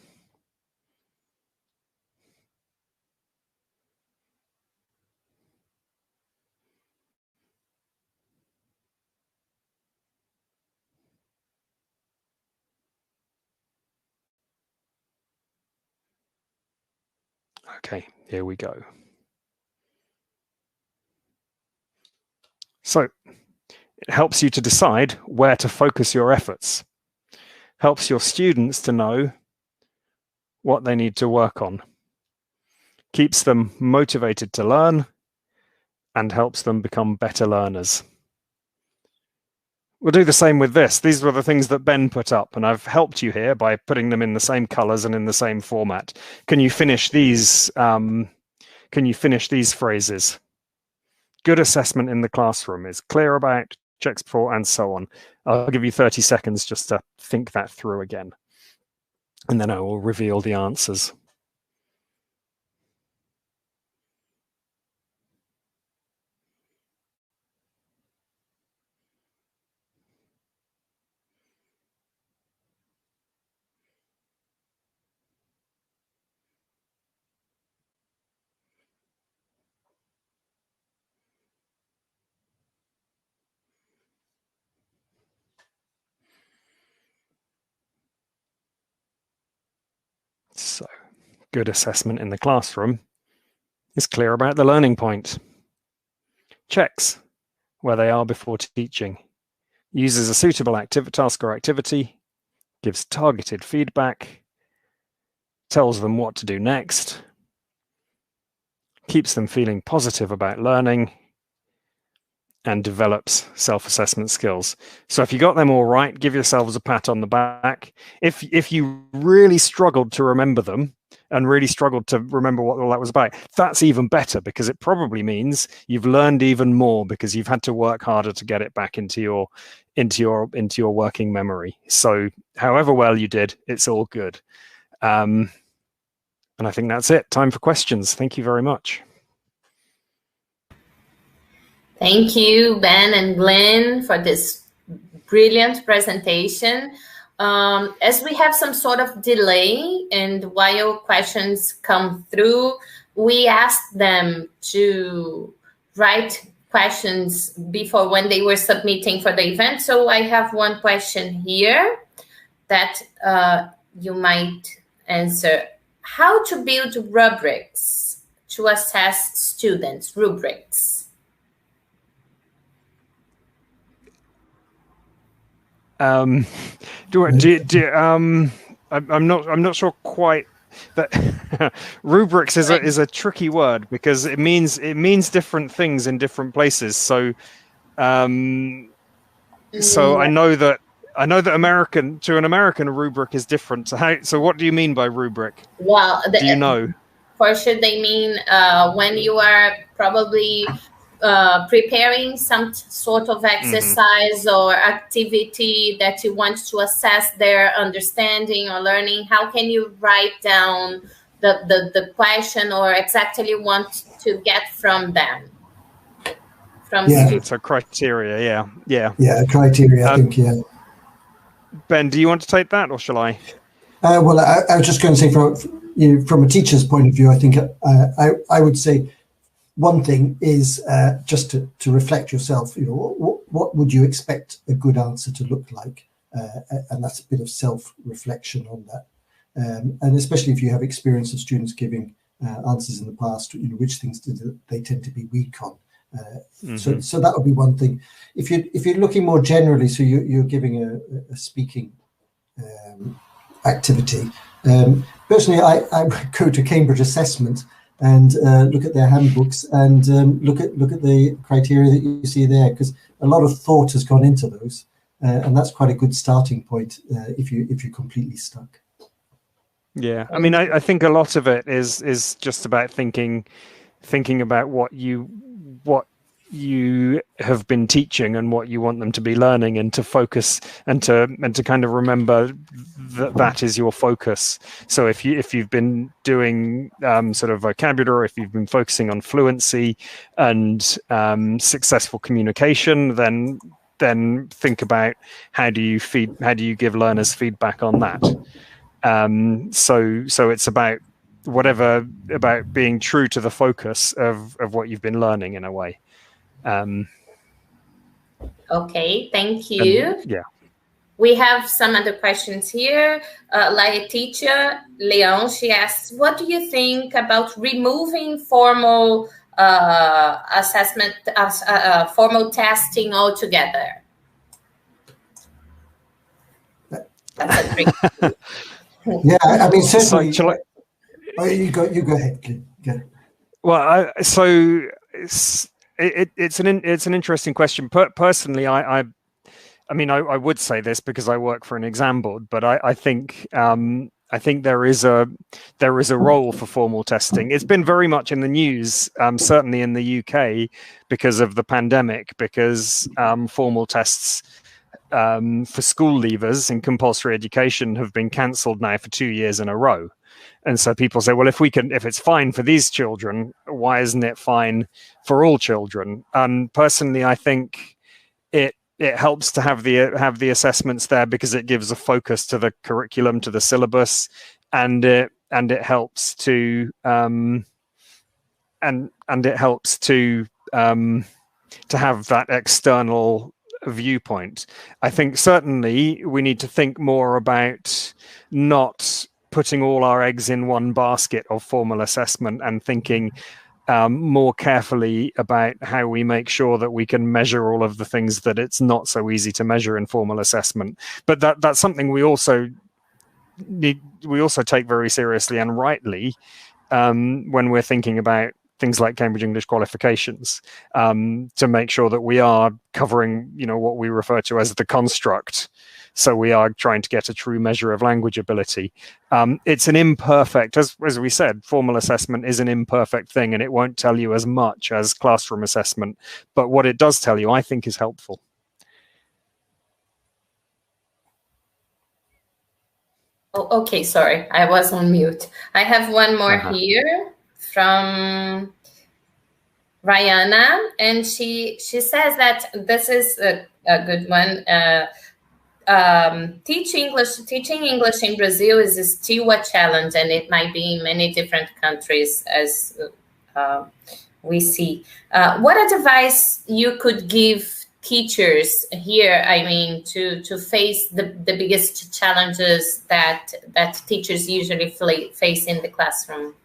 Okay, here we go. So it helps you to decide where to focus your efforts. Helps your students to know what they need to work on. Keeps them motivated to learn and helps them become better learners. We'll do the same with this. These were the things that Ben put up, and I've helped you here by putting them in the same colors and in the same format. Can you finish these? Can you finish these phrases? Good assessment in the classroom is clear about, checks before, and so on. I'll give you 30 seconds just to think that through again, and then I will reveal the answers. So, good assessment in the classroom is clear about the learning point. Checks where they are before teaching. Uses a suitable task or activity. Gives targeted feedback. Tells them what to do next. Keeps them feeling positive about learning. And develops self-assessment skills. So if you got them all right, give yourselves a pat on the back. If you really struggled to remember them and really struggled to remember what all that was about, that's even better, because it probably means you've learned even more because you've had to work harder to get it back into your working memory. So however well you did, it's all good. And I think that's it. Time for questions. Thank you very much. Thank you, Ben and Glyn, for this brilliant presentation. As we have some sort of delay, and while questions come through, we asked them to write questions before when they were submitting for the event. So I have one question here that you might answer. How to build rubrics to assess students, rubrics? I'm not sure quite that rubrics is a tricky word, because it means different things in different places. So I know that to an American, a rubric is different. So what do you mean by rubric? Well, do you know? For sure, they mean when you are probably preparing some sort of exercise or activity that you want to assess their understanding or learning. How can you write down the question or exactly want to get from them? So criteria, yeah, criteria. I think, yeah. Ben, do you want to take that, or shall I? Well, I was just going to say, from a teacher's point of view, I think I would say one thing is just to reflect yourself. What would you expect a good answer to look like, and that's a bit of self-reflection on that. And especially if you have experience of students giving answers in the past, which things did they tend to be weak on. So that would be one thing. If you're looking more generally, so you're giving a speaking activity. Personally, I would go to Cambridge Assessment and look at their handbooks and look at the criteria that you see there, because a lot of thought has gone into those, and that's quite a good starting point if you're completely stuck. Yeah, I mean, I think a lot of it is just about thinking about what you have been teaching and what you want them to be learning, and to focus and to kind of remember that is your focus. So if you've been doing sort of vocabulary, or if you've been focusing on fluency and successful communication, then think about how do you give learners feedback on that. So it's about being true to the focus of what you've been learning in a way. Okay, thank you. Yeah. We have some other questions here. Like a teacher, Leon, she asks, what do you think about removing formal assessment, formal testing altogether? That's a trick. Yeah, I mean, certainly. You go ahead, Glyn. Go. Well, it's an interesting question. Personally, I mean, I would say this because I work for an exam board, but I think there is a role for formal testing. It's been very much in the news, certainly in the UK, because of the pandemic, because formal tests for school leavers in compulsory education have been cancelled now for 2 years in a row. And so people say, well, if it's fine for these children, why isn't it fine for all children? And personally, I think it helps to have the assessments there because it gives a focus to the curriculum, to the syllabus, and it helps to to have that external viewpoint. I think certainly we need to think more about not putting all our eggs in one basket of formal assessment, and thinking more carefully about how we make sure that we can measure all of the things that it's not so easy to measure in formal assessment. But that's something we also take very seriously and rightly when we're thinking about things like Cambridge English qualifications, to make sure that we are covering, what we refer to as the construct. So we are trying to get a true measure of language ability. It's an imperfect, as we said, formal assessment is an imperfect thing, and it won't tell you as much as classroom assessment. But what it does tell you, I think, is helpful. Oh, okay, sorry, I was on mute. I have one more here from Rihanna, and she says that this is a good one. Teaching English in Brazil is still a challenge, and it might be in many different countries, as we see. What advice you could give teachers here, I mean, to face the biggest challenges that teachers usually face in the classroom?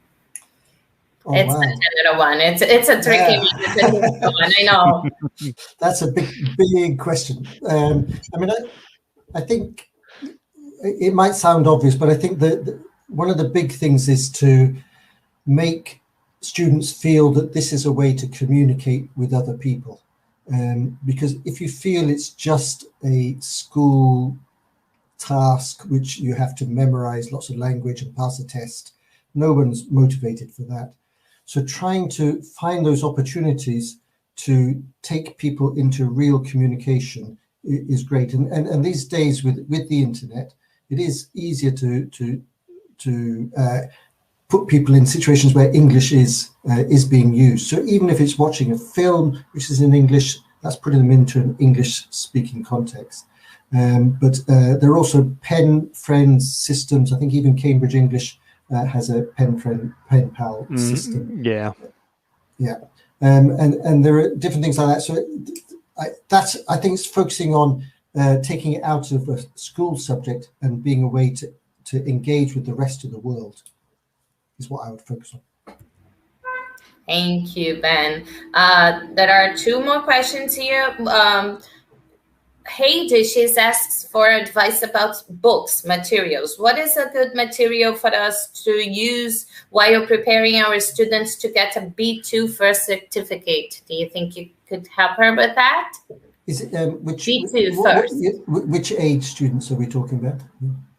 Oh, it's wow. A general one. It's a tricky one. I know. That's a big question. I mean, I think it might sound obvious, but I think that one of the big things is to make students feel that this is a way to communicate with other people. Because if you feel it's just a school task which you have to memorize lots of language and pass a test, no one's motivated for that. So trying to find those opportunities to take people into real communication is great. And these days with the internet, it is easier to put people in situations where English is being used. So even if it's watching a film which is in English, that's putting them into an English speaking context. But there are also pen friends systems. I think even Cambridge English has a pen pal system. Yeah. Yeah. And there are different things like that. So I think it's focusing on taking it out of a school subject and being a way to engage with the rest of the world is what I would focus on. Thank you, Ben. There are two more questions here. Heidi, she's asks for advice about books, materials. What is a good material for us to use while preparing our students to get a B2 first certificate? Do you think you could help her with that? Is it which B2 first? Which age students are we talking about?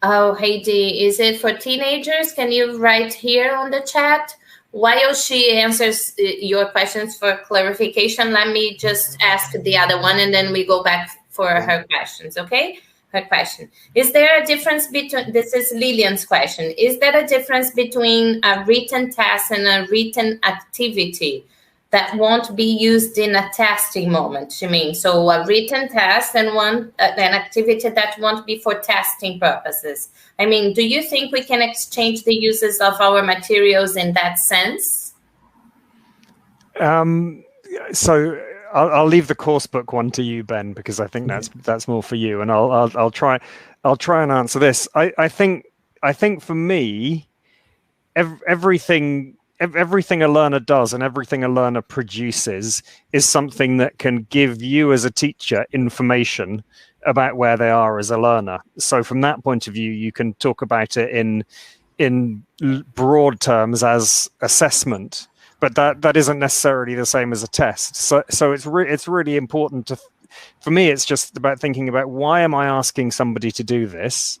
Oh, Heidi, is it for teenagers? Can you write here on the chat? While she answers your questions for clarification, let me just ask the other one, and then we go back for her questions, okay? Her question. Is there a difference between, this is Lillian's question, is there a difference between a written test and a written activity that won't be used in a testing moment? She means, so a written test and an activity that won't be for testing purposes. I mean, do you think we can exchange the uses of our materials in that sense? So I'll leave the course book one to you, Ben, because I think that's more for you, and I'll try and answer this. I think for me, everything a learner does and everything a learner produces is something that can give you as a teacher information about where they are as a learner. So from that point of view, you can talk about it in broad terms as assessment, but that isn't necessarily the same as a test. So it's really important for me, it's just about thinking about, why am I asking somebody to do this?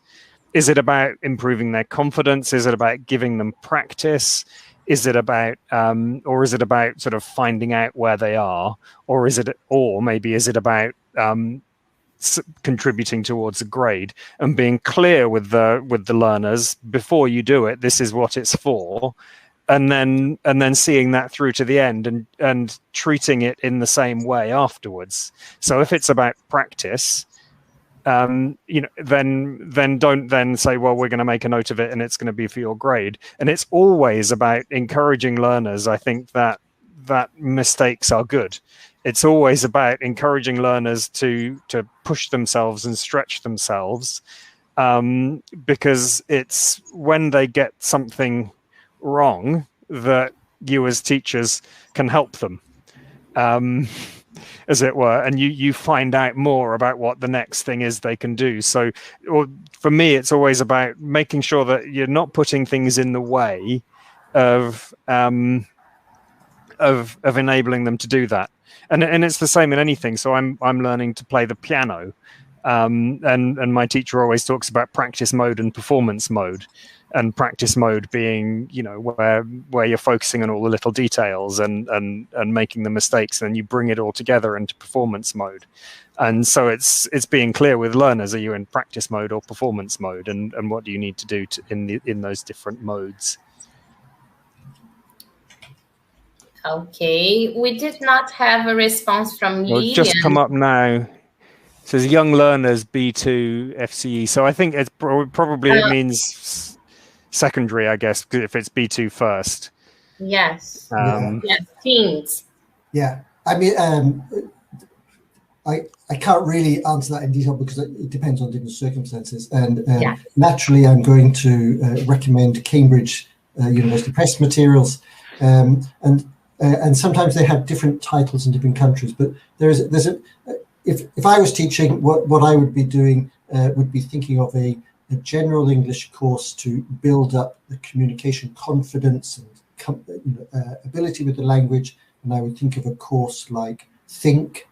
Is it about improving their confidence? Is it about giving them practice? Is it about, or is it about sort of finding out where they are? Or maybe is it about contributing towards a grade, and being clear with the learners before you do it, this is what it's for, and then seeing that through to the end and treating it in the same way afterwards. So if it's about practice, then don't then say, well, we're going to make a note of it and it's going to be for your grade. And it's always about encouraging learners. I think that mistakes are good. It's always about encouraging learners to push themselves and stretch themselves, because it's when they get something wrong that you as teachers can help them, as it were, and you find out more about what the next thing is they can do. So for me, it's always about making sure that you're not putting things in the way of enabling them to do that. And it's the same in anything. So I'm learning to play the piano, and my teacher always talks about practice mode and performance mode. And practice mode being, where you're focusing on all the little details and making the mistakes, and then you bring it all together into performance mode. And so it's being clear with learners: are you in practice mode or performance mode, and what do you need to do in those different modes? Okay, we did not have a response from Lillian. It's just come up now. It says young learners B2 FCE. So I think it's probably it means secondary, I guess, if it's B2 first. Yes. Yes, teens. Yeah, I mean, I can't really answer that in detail because it depends on different circumstances. And naturally, I'm going to recommend Cambridge University Press materials, and sometimes they have different titles in different countries. But if I was teaching, what I would be doing would be thinking of a general English course to build up the communication confidence and ability with the language. And I would think of a course like Think,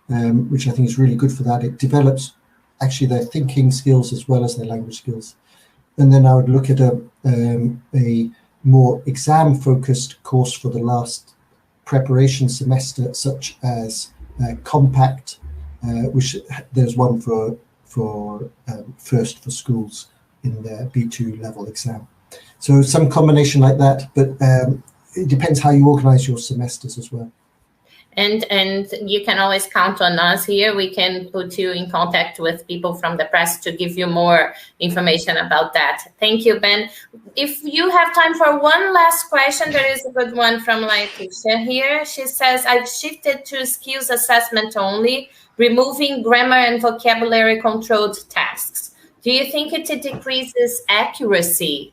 which I think is really good for that. It develops actually their thinking skills as well as their language skills. And then I would look at a more exam-focused course for the last preparation semester, such as Compact, which there's one for first for schools in their B2 level exam. So some combination like that, but it depends how you organize your semesters as well. And you can always count on us here. We can put you in contact with people from the press to give you more information about that. Thank you, Ben. If you have time for one last question, there is a good one from Laetitia here. She says, I've shifted to skills assessment only, removing grammar and vocabulary controlled tasks. Do you think it decreases accuracy?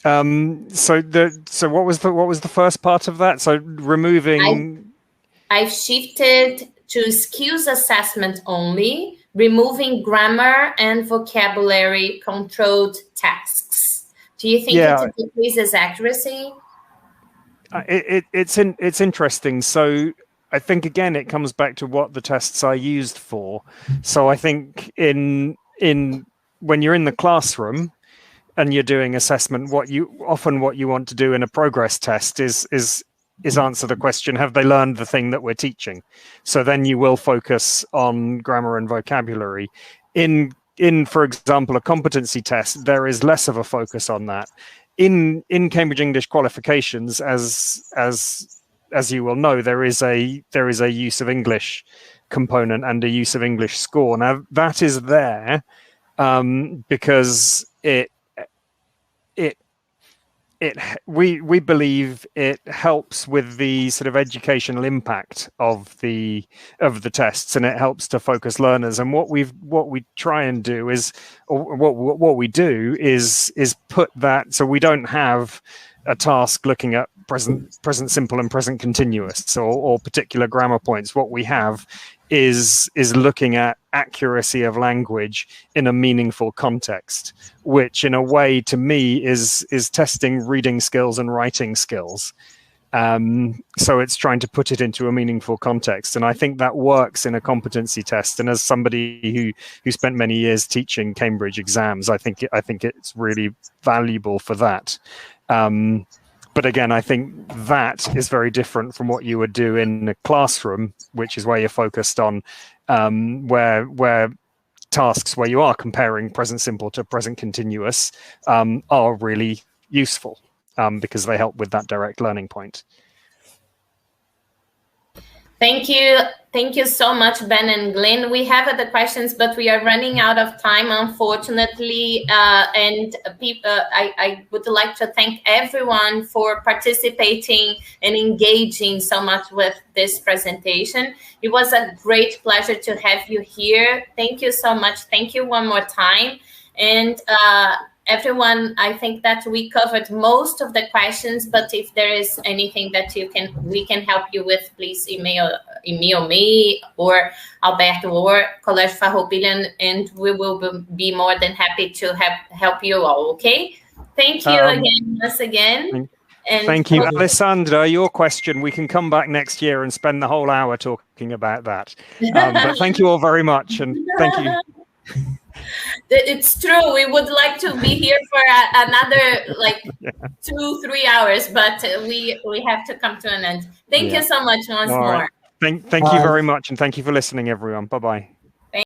So what was the first part of that? So removing. I've shifted to skills assessment only, removing grammar and vocabulary controlled tasks. Do you think it decreases accuracy? It's interesting. So I think again it comes back to what the tests are used for. So I think in when you're in the classroom and you're doing assessment, what you want to do in a progress test is answer the question, have they learned the thing that we're teaching? So then you will focus on grammar and vocabulary. In for example, a competency test, there is less of a focus on that. In Cambridge English qualifications, as you will know, there is a use of English component and a use of English score. Now that is there because we believe it helps with the sort of educational impact of the tests, and it helps to focus learners. And what we try and do is, or what we do is put that, so we don't have a task looking at present simple and present continuous or particular grammar points. What we have is looking at accuracy of language in a meaningful context, which in a way to me is testing reading skills and writing skills. So it's trying to put it into a meaningful context, and I think that works in a competency test. And as somebody who spent many years teaching Cambridge exams, I think it's really valuable for that. But again, I think that is very different from what you would do in a classroom, which is where you're focused on where tasks where you are comparing present simple to present continuous are really useful because they help with that direct learning point. Thank you. Thank you so much, Ben and Glyn. We have other questions, but we are running out of time, unfortunately. And people, I would like to thank everyone for participating and engaging so much with this presentation. It was a great pleasure to have you here. Thank you so much. Thank you one more time. And everyone, I think that we covered most of the questions, but if there is anything that we can help you with, please email me or Alberto or Colégio Farroupilha, and we will be more than happy to help you all, okay? Thank you once again. And thank you. Alessandra, your question, we can come back next year and spend the whole hour talking about that. But thank you all very much, and thank you. It's true. We would like to be here for another 2-3 hours, but we have to come to an end. Thank you so much once more. Thank you very much, and thank you for listening, everyone. Bye-bye.